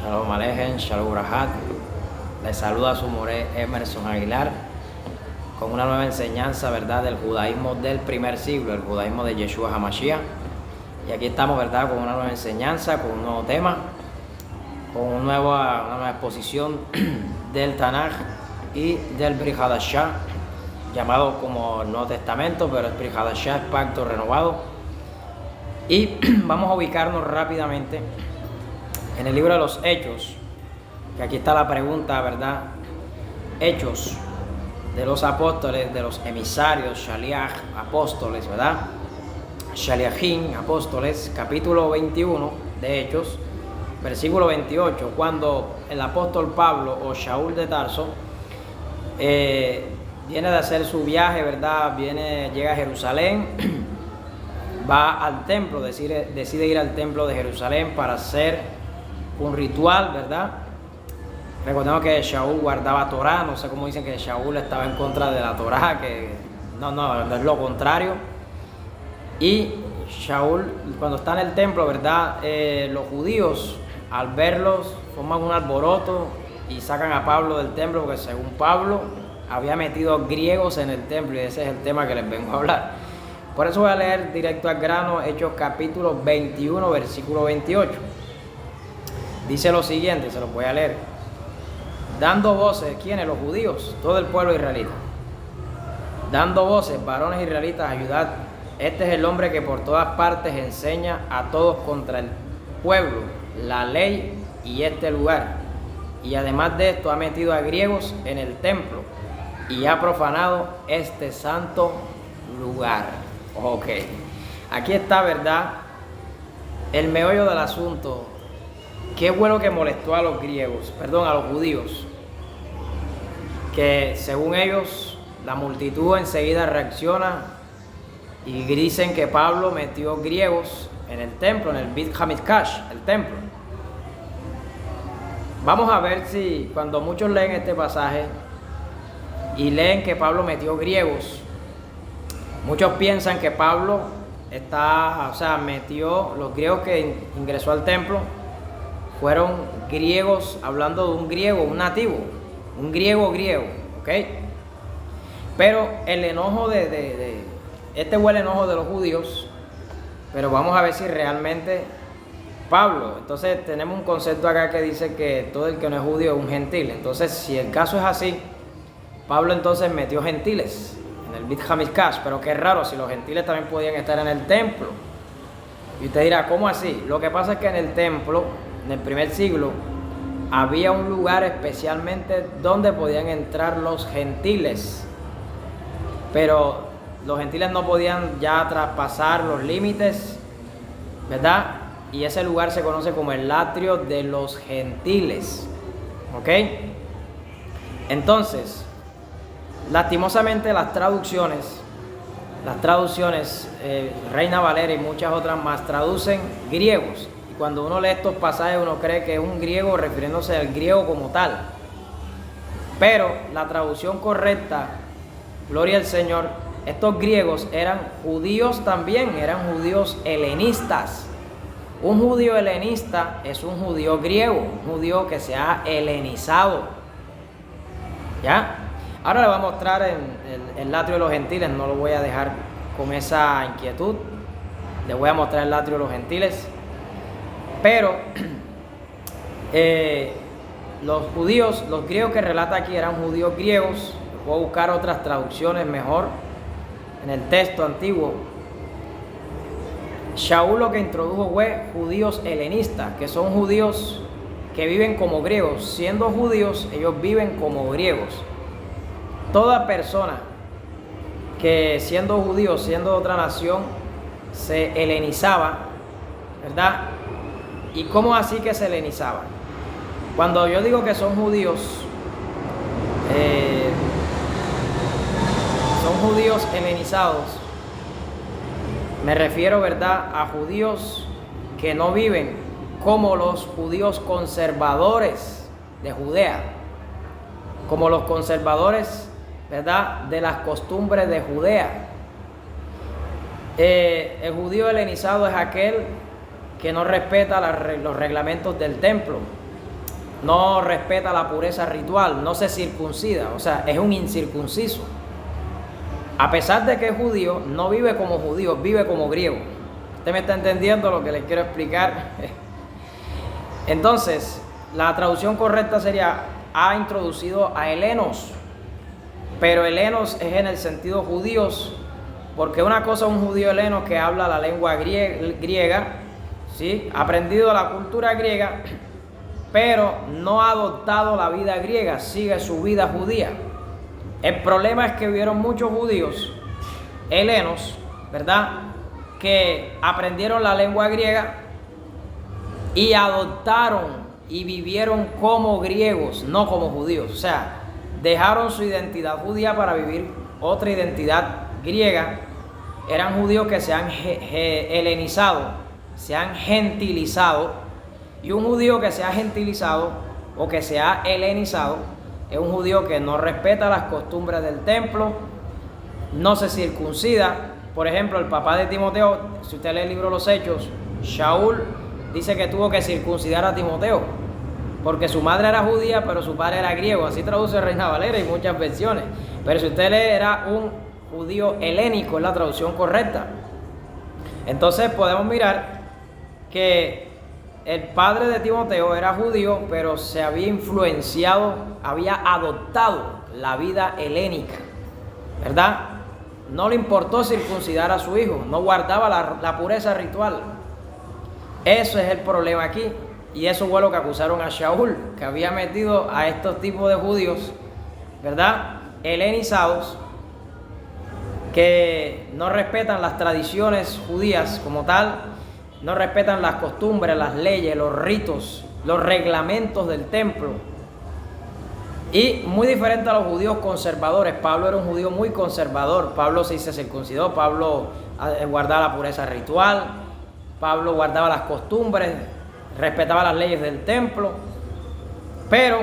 Shalom Alejen, Shalom Brahat. Les saluda su Moré Emerson Aguilar con una nueva enseñanza, ¿verdad?, del judaísmo del primer siglo, el judaísmo de Yeshua HaMashiach. Y aquí estamos, ¿verdad?, con una nueva enseñanza, con un nuevo tema, con una nueva exposición del Tanaj y del Brit Hadashah, llamado como el Nuevo Testamento, pero el Brit Hadashah es pacto renovado. Y vamos a ubicarnos rápidamente en el libro de los Hechos, que aquí está la pregunta, ¿verdad? Hechos de los apóstoles, de los emisarios, Shaliach, apóstoles, ¿verdad? Shaliachim, apóstoles, capítulo 21 de Hechos, versículo 28, cuando el apóstol Pablo o Shaul de Tarso viene de hacer su viaje, ¿verdad? Llega a Jerusalén, va al templo, decide ir al templo de Jerusalén para hacer un ritual, ¿verdad? Recordemos que Shaul guardaba Torah, no sé cómo dicen que Shaul estaba en contra de la Torah, que no, es lo contrario. Y Shaul, cuando está en el templo, ¿verdad? Los judíos, al verlos, forman un alboroto y sacan a Pablo del templo, porque según Pablo, había metido griegos en el templo, y ese es el tema que les vengo a hablar. Por eso voy a leer directo al grano, Hechos capítulo 21, versículo 28. Dice lo siguiente, se los voy a leer. Dando voces, ¿quiénes? Los judíos, todo el pueblo israelita. Dando voces, varones israelitas, ayudad. Este es el hombre que por todas partes enseña a todos contra el pueblo, la ley y este lugar. Y además de esto ha metido a griegos en el templo y ha profanado este santo lugar. Ok, aquí está, ¿verdad?, el meollo del asunto. ¿Qué fue lo que molestó a los a los judíos? Que según ellos, la multitud enseguida reacciona y dicen que Pablo metió griegos en el templo, en el Beit HaMikdash, el templo. Vamos a ver si cuando muchos leen este pasaje y leen que Pablo metió griegos, muchos piensan que Pablo metió los griegos que ingresó al templo. Fueron griegos, hablando de un griego, un nativo, un griego, ¿ok? Pero el enojo este fue el enojo de los judíos, pero vamos a ver si realmente Pablo, entonces tenemos un concepto acá que dice que todo el que no es judío es un gentil. Entonces, si el caso es así, Pablo entonces metió gentiles en el Beit HaMikdash, pero qué raro, si los gentiles también podían estar en el templo. Y usted dirá, ¿cómo así? Lo que pasa es que en el templo, en el primer siglo, había un lugar especialmente donde podían entrar los gentiles, pero los gentiles no podían ya traspasar los límites, ¿verdad? Y ese lugar se conoce como el atrio de los gentiles, ¿ok? Entonces, lastimosamente las traducciones, Reina Valera y muchas otras más, traducen griegos. Cuando uno lee estos pasajes, uno cree que es un griego refiriéndose al griego como tal. Pero la traducción correcta, gloria al Señor, estos griegos eran judíos también, eran judíos helenistas. Un judío helenista es un judío griego, un judío que se ha helenizado. ¿Ya? Ahora le voy a mostrar el atrio de los gentiles, no lo voy a dejar con esa inquietud. Le voy a mostrar el atrio de los gentiles. Pero los judíos, los griegos que relata aquí eran judíos griegos. Voy a buscar otras traducciones mejor en el texto antiguo. Shaul lo que introdujo fue judíos helenistas, que son judíos que viven como griegos. Siendo judíos, ellos viven como griegos. Toda persona que siendo judío, siendo de otra nación, se helenizaba, ¿verdad? ¿Y cómo así que se helenizaban? Cuando yo digo que son judíos helenizados, me refiero, ¿verdad?, a judíos que no viven como los judíos conservadores de Judea, como los conservadores, ¿verdad?, de las costumbres de Judea. El judío helenizado es aquel que no respeta los reglamentos del templo, no respeta la pureza ritual, no se circuncida, o sea, es un incircunciso. A pesar de que es judío, no vive como judío, vive como griego. ¿Usted me está entendiendo lo que les quiero explicar? Entonces, la traducción correcta sería: ha introducido a helenos. Pero helenos es en el sentido judíos, porque una cosa es un judío heleno que habla la lengua griega, ¿sí? Ha aprendido la cultura griega, pero no ha adoptado la vida griega, sigue su vida judía. El problema es que hubieron muchos judíos helenos, ¿verdad?, que aprendieron la lengua griega y adoptaron y vivieron como griegos, no como judíos. O sea, dejaron su identidad judía para vivir otra identidad griega. Eran judíos que se han helenizado, se han gentilizado. Y un judío que se ha gentilizado o que se ha helenizado es un judío que no respeta las costumbres del templo, no se circuncida. Por ejemplo, el papá de Timoteo, si usted lee el libro de los Hechos, Shaul dice que tuvo que circuncidar a Timoteo, porque su madre era judía, pero su padre era griego. Así traduce Reina Valera y muchas versiones. Pero si usted lee, era un judío helénico, es la traducción correcta. Entonces podemos mirar que el padre de Timoteo era judío, pero se había influenciado, había adoptado la vida helénica, ¿verdad? No le importó circuncidar a su hijo, no guardaba la pureza ritual. Eso es el problema aquí. Y eso fue lo que acusaron a Shaul, que había metido a estos tipos de judíos, ¿verdad?, helenizados, que no respetan las tradiciones judías como tal, no respetan las costumbres, las leyes, los ritos, los reglamentos del templo. Y muy diferente a los judíos conservadores. Pablo era un judío muy conservador. Pablo sí se circuncidó, Pablo guardaba la pureza ritual, Pablo guardaba las costumbres, respetaba las leyes del templo. Pero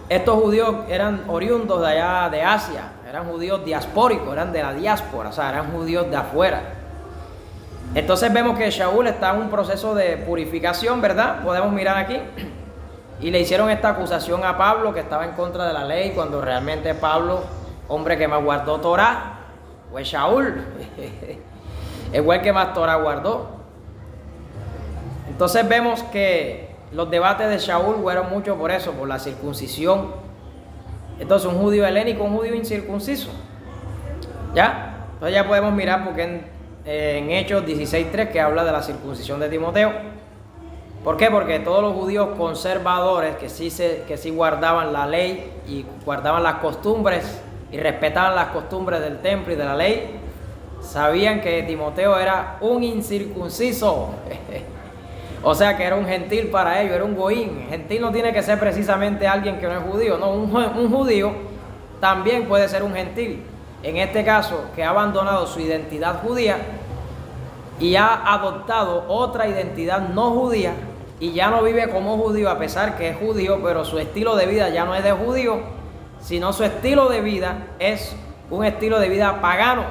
estos judíos eran oriundos de allá de Asia, eran judíos diaspóricos, eran de la diáspora, o sea, eran judíos de afuera. Entonces vemos que Shaul está en un proceso de purificación, ¿verdad? Podemos mirar aquí. Y le hicieron esta acusación a Pablo, que estaba en contra de la ley, cuando realmente Pablo, hombre que más guardó Torah, fue Shaul. Es el que más Torah guardó. Entonces vemos que los debates de Shaul fueron mucho por eso, por la circuncisión. Entonces un judío helénico, un judío incircunciso. ¿Ya? Entonces ya podemos mirar porque en Hechos 16:3 que habla de la circuncisión de Timoteo. ¿Por qué? Porque todos los judíos conservadores que sí guardaban la ley y guardaban las costumbres y respetaban las costumbres del templo y de la ley, sabían que Timoteo era un incircunciso. O sea que era un gentil para ellos, era un goín. Gentil no tiene que ser precisamente alguien que no es judío, no, un judío también puede ser un gentil. En este caso, que ha abandonado su identidad judía y ha adoptado otra identidad no judía y ya no vive como judío a pesar que es judío, pero su estilo de vida ya no es de judío, sino su estilo de vida es un estilo de vida pagano.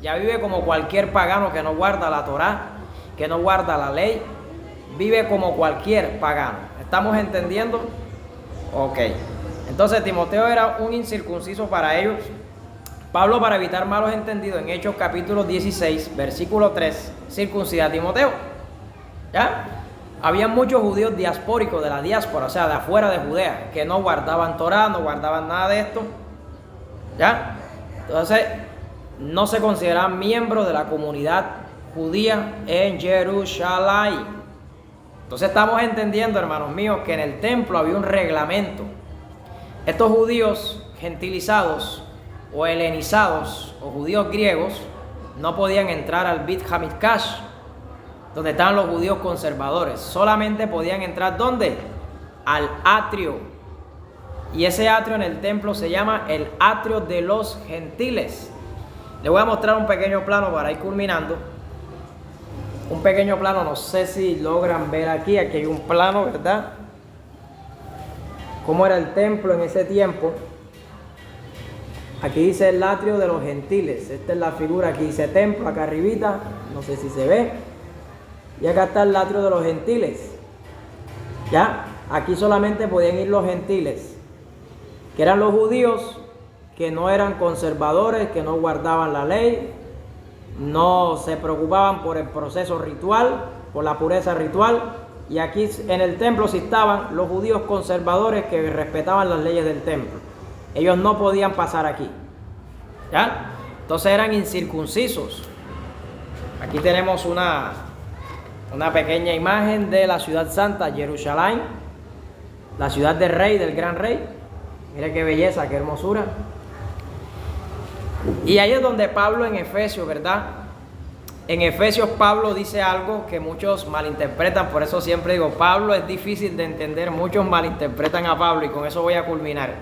Ya vive como cualquier pagano que no guarda la Torá, que no guarda la ley, vive como cualquier pagano. ¿Estamos entendiendo? Ok. Entonces Timoteo era un incircunciso para ellos. Pablo, para evitar malos entendidos, en Hechos capítulo 16, versículo 3, circuncida a Timoteo. ¿Ya? Había muchos judíos diaspóricos de la diáspora, o sea, de afuera de Judea, que no guardaban Torá, no guardaban nada de esto. ¿Ya? Entonces, no se consideraban miembros de la comunidad judía en Jerusalén. Entonces estamos entendiendo, hermanos míos, que en el templo había un reglamento. Estos judíos gentilizados o helenizados o judíos griegos no podían entrar al Beit Hamikdash, donde estaban los judíos conservadores. Solamente podían entrar ¿dónde? Al atrio. Y ese atrio en el templo se llama el atrio de los gentiles. Les voy a mostrar un pequeño plano para ir culminando. Un pequeño plano, no sé si logran ver aquí hay un plano, ¿verdad? Cómo era el templo en ese tiempo. Aquí dice el atrio de los gentiles. Esta es la figura, aquí dice templo, acá arribita, no sé si se ve. Y acá está el atrio de los gentiles. ¿Ya? aquí solamente podían ir los gentiles, que eran los judíos que no eran conservadores, que no guardaban la ley, no se preocupaban por el proceso ritual, por la pureza ritual. Y aquí en el templo sí estaban los judíos conservadores que respetaban las leyes del templo. Ellos no podían pasar aquí, ¿ya? Entonces eran incircuncisos. Aquí tenemos una pequeña imagen de la ciudad santa, Jerusalén, la ciudad del rey, del gran rey. Mire qué belleza, qué hermosura. Y ahí es donde Pablo en Efesios, ¿verdad? En Efesios Pablo dice algo que muchos malinterpretan, por eso siempre digo, Pablo es difícil de entender, muchos malinterpretan a Pablo y con eso voy a culminar.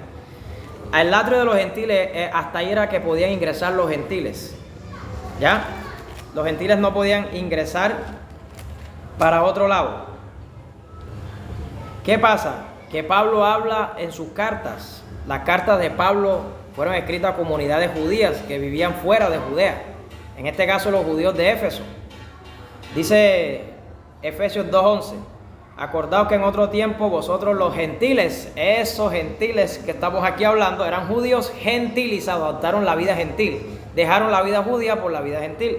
Al atrio de los gentiles, hasta ahí era que podían ingresar los gentiles, ¿ya? Los gentiles no podían ingresar para otro lado. ¿Qué pasa? Que Pablo habla en sus cartas. Las cartas de Pablo fueron escritas a comunidades judías que vivían fuera de Judea. En este caso los judíos de Éfeso. Dice Efesios 2:11. Acordaos que en otro tiempo vosotros los gentiles, esos gentiles que estamos aquí hablando, eran judíos gentilizados, adoptaron la vida gentil, dejaron la vida judía por la vida gentil.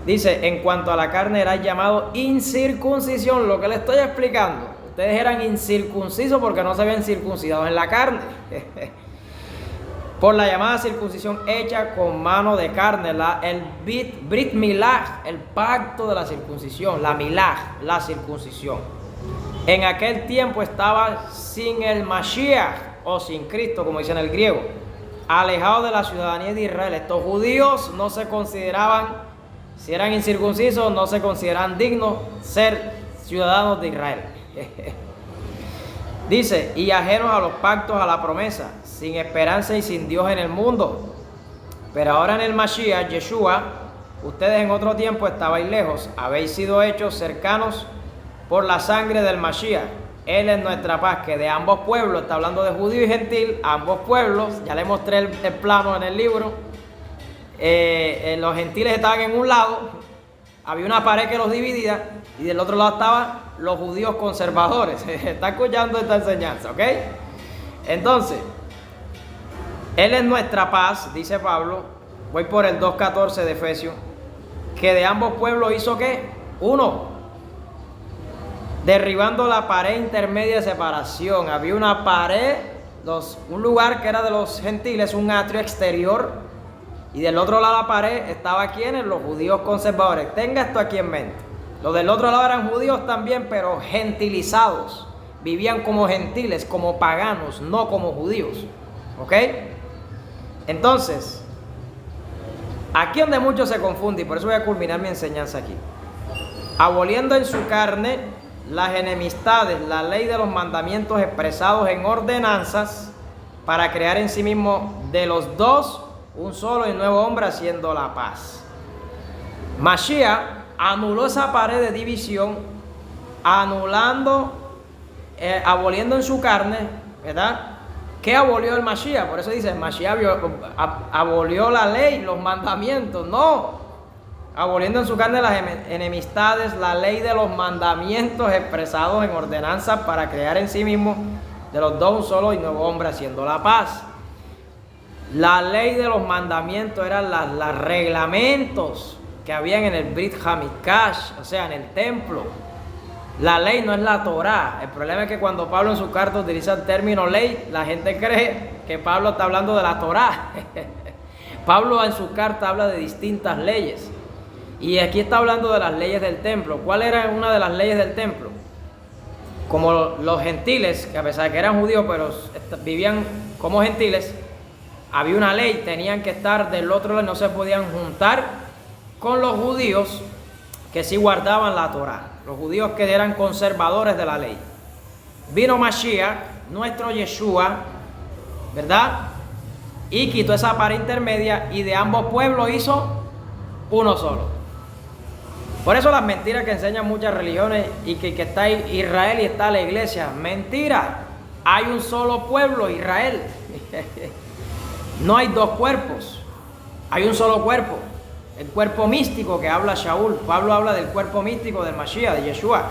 Dice, en cuanto a la carne erais llamado incircuncisión, lo que le estoy explicando. Ustedes eran incircuncisos porque no se habían circuncidado en la carne. Por la llamada circuncisión hecha con mano de carne, el Brit Milah, el pacto de la circuncisión, la Milah, la circuncisión. En aquel tiempo estaba sin el Mashiach o sin Cristo, como dice en el griego, alejado de la ciudadanía de Israel. Estos judíos no se consideraban, si eran incircuncisos, no se consideraban dignos ser ciudadanos de Israel. Dice, y ajenos a los pactos, a la promesa, sin esperanza y sin Dios en el mundo. Pero ahora en el Mashiach, Yeshua, ustedes en otro tiempo estabais lejos, habéis sido hechos cercanos por la sangre del Mashiach. Él es nuestra paz, que de ambos pueblos, está hablando de judío y gentil, ambos pueblos, ya le mostré el plano en el libro. Los gentiles estaban en un lado, había una pared que los dividía, y del otro lado estaban los judíos conservadores. Está escuchando esta enseñanza, ¿ok? Entonces, Él es nuestra paz, dice Pablo. Voy por el 2:14 de Efesios. Que de ambos pueblos hizo ¿qué? Uno. Derribando la pared intermedia de separación. Había una pared, un lugar que era de los gentiles, un atrio exterior. Y del otro lado de la pared estaba quienes, los judíos conservadores. Tenga esto aquí en mente. Los del otro lado eran judíos también, pero gentilizados. Vivían como gentiles, como paganos, no como judíos. ¿Ok? Entonces, aquí donde muchos se confunden, y por eso voy a culminar mi enseñanza aquí. Aboliendo en su carne las enemistades, la ley de los mandamientos expresados en ordenanzas, para crear en sí mismo de los dos un solo y nuevo hombre, haciendo la paz. Mashiach anuló esa pared de división, aboliendo en su carne, ¿verdad? ¿Qué abolió el Mashiach? Por eso dice, el Mashiach abolió la ley, los mandamientos. No, aboliendo en su carne las enemistades, la ley de los mandamientos expresados en ordenanzas, para crear en sí mismo de los dos un solo y nuevo hombre, haciendo la paz. La ley de los mandamientos eran los reglamentos que habían en el Brit Hamikash, o sea, en el templo. La ley no es la Torá. El problema es que cuando Pablo en su carta utiliza el término ley, la gente cree que Pablo está hablando de la Torá. Pablo en su carta habla de distintas leyes. Y aquí está hablando de las leyes del templo. ¿Cuál era una de las leyes del templo? Como los gentiles, que a pesar de que eran judíos, pero vivían como gentiles, había una ley, tenían que estar del otro lado, no se podían juntar con los judíos que sí guardaban la Torá, los judíos que eran conservadores de la ley. Vino Mashiach, nuestro Yeshua, ¿verdad? Y quitó esa pared intermedia y de ambos pueblos hizo uno solo. Por eso las mentiras que enseñan muchas religiones y que está Israel y está la iglesia, mentira. Hay un solo pueblo, Israel. No hay dos cuerpos, hay un solo cuerpo. El cuerpo místico que habla Shaul. Pablo habla del cuerpo místico del Mashiach, de Yeshua.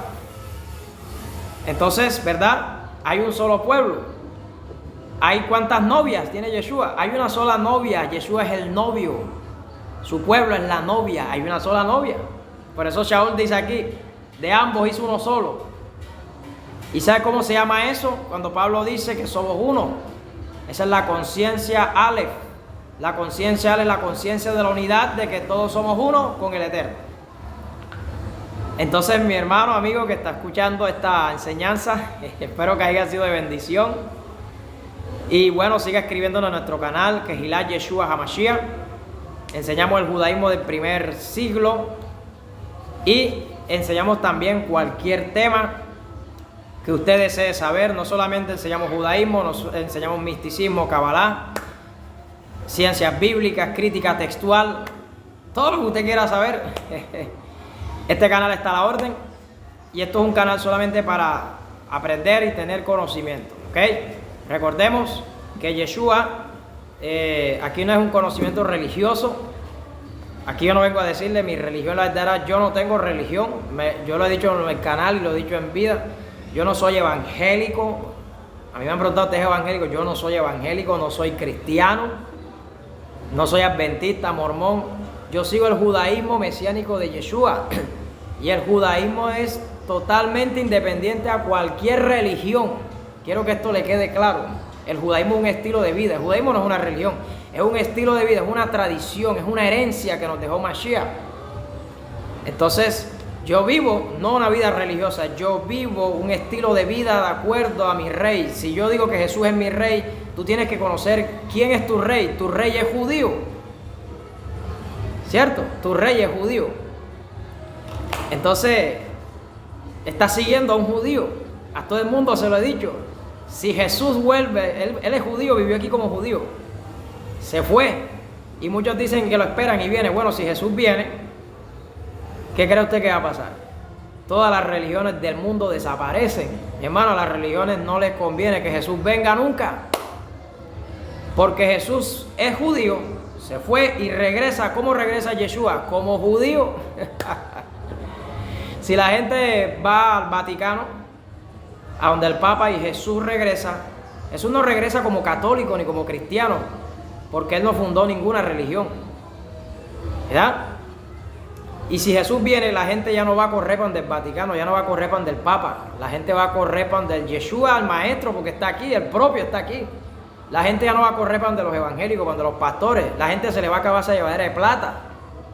Entonces, ¿verdad? Hay un solo pueblo. ¿Hay cuántas novias tiene Yeshua? Hay una sola novia. Yeshua es el novio. Su pueblo es la novia. Hay una sola novia. Por eso Shaul dice aquí, de ambos hizo uno solo. ¿Y sabe cómo se llama eso? Cuando Pablo dice que somos uno. Esa es la conciencia Aleph. La conciencia Aleph es la conciencia de la unidad de que todos somos uno con el Eterno. Entonces, mi hermano, amigo que está escuchando esta enseñanza, espero que haya sido de bendición. Y bueno, siga escribiéndonos en nuestro canal, que es Kehillat Yeshua HaMashiach. Enseñamos el judaísmo del primer siglo y enseñamos también cualquier tema que usted desee saber. No solamente enseñamos judaísmo, nos enseñamos misticismo, cabalá, ciencias bíblicas, crítica textual, todo lo que usted quiera saber. Este canal está a la orden y esto es un canal solamente para aprender y tener conocimiento, ¿ok? Recordemos que Yeshua, aquí no es un conocimiento religioso. Aquí yo no vengo a decirle mi religión la verdad. Yo no tengo religión. Yo lo he dicho en el canal y lo he dicho en vida. Yo no soy evangélico. A mí me han preguntado, ¿usted es evangélico? Yo no soy evangélico, no soy cristiano, no soy adventista, mormón. Yo sigo el judaísmo mesiánico de Yeshua. Y el judaísmo es totalmente independiente a cualquier religión. Quiero que esto le quede claro. El judaísmo es un estilo de vida. El judaísmo no es una religión. Es un estilo de vida, es una tradición, es una herencia que nos dejó Mashiach. Entonces, yo vivo no una vida religiosa, yo vivo un estilo de vida de acuerdo a mi rey. Si yo digo que Jesús es mi rey, tú tienes que conocer quién es tu rey. Tu rey es judío, ¿cierto? Tu rey es judío. Entonces, estás siguiendo a un judío. A todo el mundo se lo he dicho. Si Jesús vuelve, él es judío, vivió aquí como judío, se fue, y muchos dicen que lo esperan y viene. Bueno, si Jesús viene, ¿qué cree usted que va a pasar? Todas las religiones del mundo desaparecen. Mi hermano, a las religiones no les conviene que Jesús venga nunca, porque Jesús es judío, se fue y regresa. ¿Cómo regresa Yeshua? Como judío. Si la gente va al Vaticano, a donde el Papa, y Jesús regresa, Jesús no regresa como católico ni como cristiano, porque Él no fundó ninguna religión, ¿verdad? Y si Jesús viene, la gente ya no va a correr para donde el Vaticano, ya no va a correr para donde el Papa, la gente va a correr para donde el Yeshua, el Maestro, porque está aquí, el propio está aquí. La gente ya no va a correr para donde los evangélicos, para donde los pastores. La gente se le va a acabar esa llevadera de plata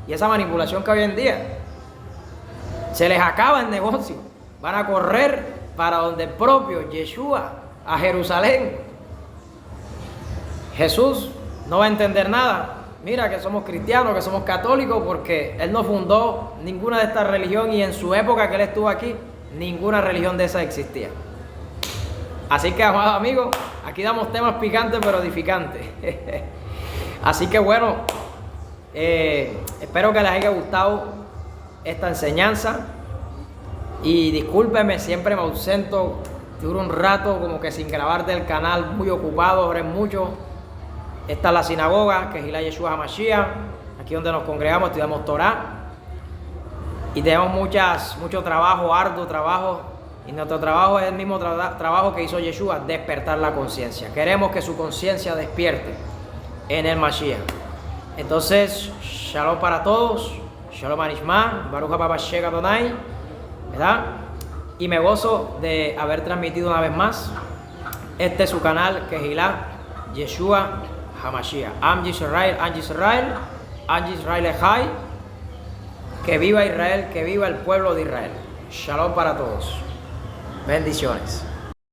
y esa manipulación que hoy en día se les acaba el negocio. Van a correr para donde el propio Yeshua, a Jerusalén. Jesús no va a entender nada. Mira que somos cristianos, que somos católicos, porque Él no fundó ninguna de estas religiones, y en su época que Él estuvo aquí, ninguna religión de esas existía. Así que, amados amigos, aquí damos temas picantes pero edificantes. Así que bueno, espero que les haya gustado esta enseñanza. Y discúlpeme, siempre me ausento, duro un rato como que sin grabar del canal, muy ocupado, ahora es mucho. Esta es la sinagoga, que es Kehillat Yeshua HaMashiach, aquí donde nos congregamos, estudiamos Torah. Y tenemos mucho trabajo, arduo trabajo. Y nuestro trabajo es el mismo trabajo que hizo Yeshua, despertar la conciencia. Queremos que su conciencia despierte en el Mashiach. Entonces, shalom para todos, shalom anishma, Baruch haba Mashiach Adonai, ¿verdad? Y me gozo de haber transmitido una vez más este su canal, que es Kehillat Yeshua HaMashiach. Am Yisrael, Am Yisrael, Am Yisrael Echai. Que viva Israel, que viva el pueblo de Israel. Shalom para todos. Bendiciones.